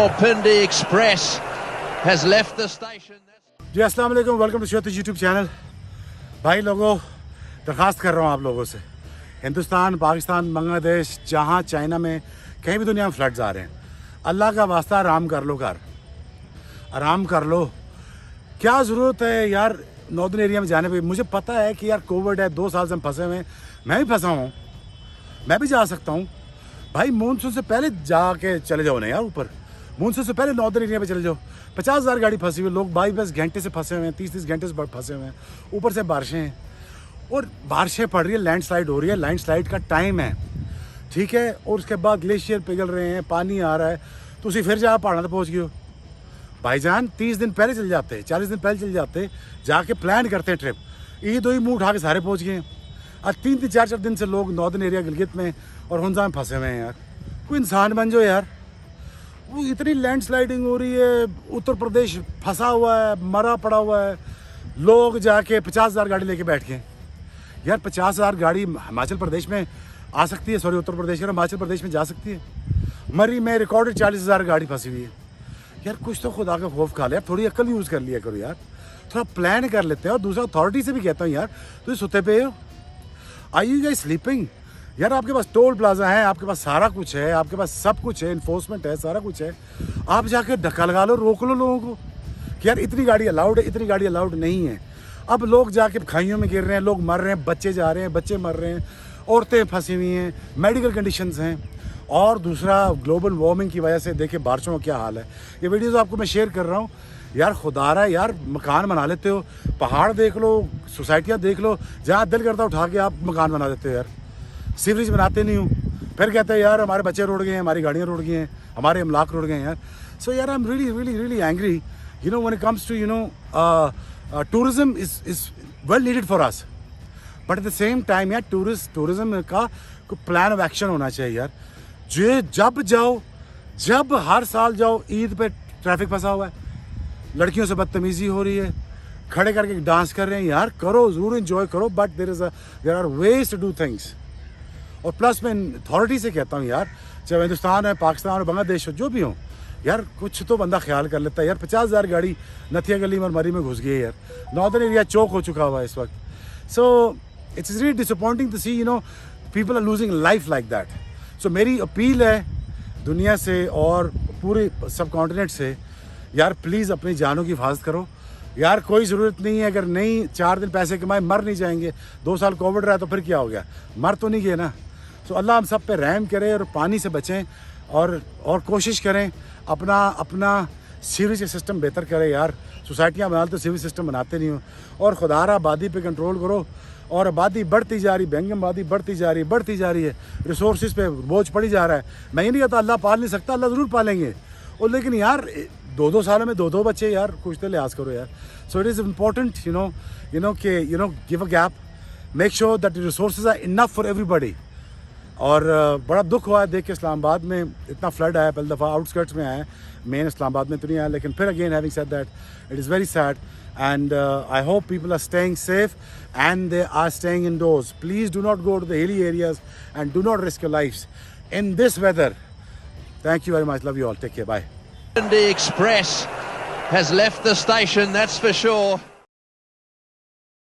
Rawalpindi Express has left the station. जी अस्सलाम वालेकुम, welcome to Shoaib YouTube channel. भाई लोगों, दरख्वास्त कर रहा हूँ आप लोगों से, हिंदुस्तान, पाकिस्तान, बांग्लादेश, जहाँ चाइना में कहीं भी दुनिया में फ्लड्स आ रहे हैं, अल्लाह का वास्ता आराम कर लो, आराम कर लो। क्या ज़रूरत है यार नॉर्दर्न एरिया में जाने पे? मुझे पता है कि यार कोविड है, 2 साल से हम फंसे हुए हैं, मैं भी फंसा हूँ, मैं भी जा सकता हूँ। भाई मानसून से पहले जाके चले जाओ ना यार, ऊपर मानसून से पहले नॉर्दर्न एरिया पे चले जाओ। 50,000 गाड़ी फंसी हुई, लोग 22 घंटे से फंसे हुए हैं, 30 घंटे से फंसे हुए हैं, ऊपर से बारिशें हैं और बारिशें पड़ रही है, लैंडस्लाइड हो रही है, लैंडस्लाइड का टाइम है, ठीक है। और उसके बाद ग्लेशियर पिघल रहे हैं, पानी आ रहा है, तो उसी फिर जा पहाड़ा तक पहुँच गए हो। भाईजान 30 दिन पहले चल जाते, 40 दिन पहले चल जाते, जाके प्लान करते हैं ट्रिप। ईद ही मुँह उठा के सारे पहुँच गए हैं। आज 3-4 दिन से लोग नॉर्दर्न एरिया गिलगित में और हुंजा में फंसे हुए हैं यार। कोई इंसान बन जाओ यार। वो इतनी लैंडस्लाइडिंग हो रही है, उत्तर प्रदेश फंसा हुआ है, मरा पड़ा हुआ है, लोग जाके 50,000 गाड़ी लेके बैठ गए यार। 50,000 गाड़ी हिमाचल प्रदेश में आ सकती है, सॉरी उत्तर प्रदेश, हिमाचल प्रदेश में जा सकती है। मरी में रिकॉर्डेड 40,000 गाड़ी फंसी हुई है यार। कुछ तो खुदा का खौफ खा लिया, थोड़ी अक्ल यूज़ कर लिया करो यार, थोड़ा प्लान कर लेते हैं। और दूसरा अथॉरिटी से भी कहता हूँ यार, तुम सुते पे हो, आई यू गाइस स्लीपिंग यार? आपके पास टोल प्लाजा है, आपके पास सारा कुछ है, आपके पास सब कुछ है, इन्फोर्समेंट है, सारा कुछ है। आप जाके धक्का लगा लो, रोक लो लोगों को कि यार इतनी गाड़ी अलाउड है, इतनी गाड़ी अलाउड नहीं है। अब लोग जाके खाइयों में गिर रहे हैं, लोग मर रहे हैं, बच्चे जा रहे हैं, बच्चे मर रहे हैं, औरतें फंसी हुई हैं, मेडिकल कंडीशंस हैं। और दूसरा ग्लोबल वार्मिंग की वजह से देखिए बारिशों का क्या हाल है। ये वीडियोज़ आपको मैं शेयर कर रहा हूँ यार। खुदारा यार, मकान बना लेते हो, पहाड़ देख लो, सोसाइटियाँ देख लो, जहाँ दिल करता उठा के आप मकान बना देते हो यार। सीवरेज बनाते नहीं हूँ, फिर कहते हैं यार हमारे बच्चे रुड़ गए हैं, हमारी गाड़ियाँ रुड़ गई हैं, हमारे अमलाक रुड़ गए हैं यार। सो यार I am really angry, you know, when it comes to tourism is well needed for us, but at the same time यार टूरिज्म का कोई प्लान ऑफ एक्शन होना चाहिए यार। जब जाओ, जब हर साल जाओ, ईद पे ट्रैफिक फंसा हुआ है, लड़कियों से बदतमीजी हो रही है, खड़े करके डांस कर रहे हैं यार। करो, ज़रूर एंजॉय करो, but there are ways to do things. और प्लस मैं अथॉरिटी से कहता हूँ यार, चाहे हिंदुस्तान है, पाकिस्तान और बांग्लादेश हो, जो भी हो यार, कुछ तो बंदा ख्याल कर लेता है यार। 50,000 गाड़ी नथिया गली में, मरी में घुस गई है यार। नॉर्दर्न एरिया चौक हो चुका हुआ है इस वक्त। So it's really disappointing to see, you know, people are losing life like that. So मेरी अपील है दुनिया से और पूरे सब कॉन्टिनेंट से यार, प्लीज़ अपनी जानों की हिफाजत करो यार। कोई ज़रूरत नहीं है, अगर नहीं 4 दिन पैसे कमाए, मर नहीं जाएंगे। 2 साल कोविड रहा तो फिर क्या हो गया, मर तो नहीं गए ना। सो अल्लाह हम सब पे रहम करे और पानी से बचें और कोशिश करें अपना सीवरेज सिस्टम बेहतर करें यार। सोसाइटियाँ बना तो सीवरेज सिस्टम बनाते नहीं हो। और खुदारा आबादी पे कंट्रोल करो। और आबादी बढ़ती जा रही, बैंगम आबादी बढ़ती जा रही है, रिसोर्सेज पे बोझ पड़ी जा रहा है। मैं ये नहीं कहता अल्लाह पाल नहीं सकता, अल्लाह ज़रूर पालेंगे। और लेकिन यार 2-2 सालों में 2-2 बच्चे यार, कुछ तो लिहाज करो यार। So it is important, you know give a gap, make sure that resources are enough for everybody. और बड़ा दुख हुआ है देख के इस्लामाबाद में इतना फ्लड आया। पहली दफ़ा आउटस्कर्ट्स में आया, मेन इस्लामाबाद में तो नहीं आया, लेकिन फिर again having said that, it is very sad and I hope people are staying safe and they are staying indoors. Please do not go to the hilly areas and do not risk your lives in this weather. Thank you very much. Love you all. Take care. Bye. Rawalpindi Express has left the station, that's for sure.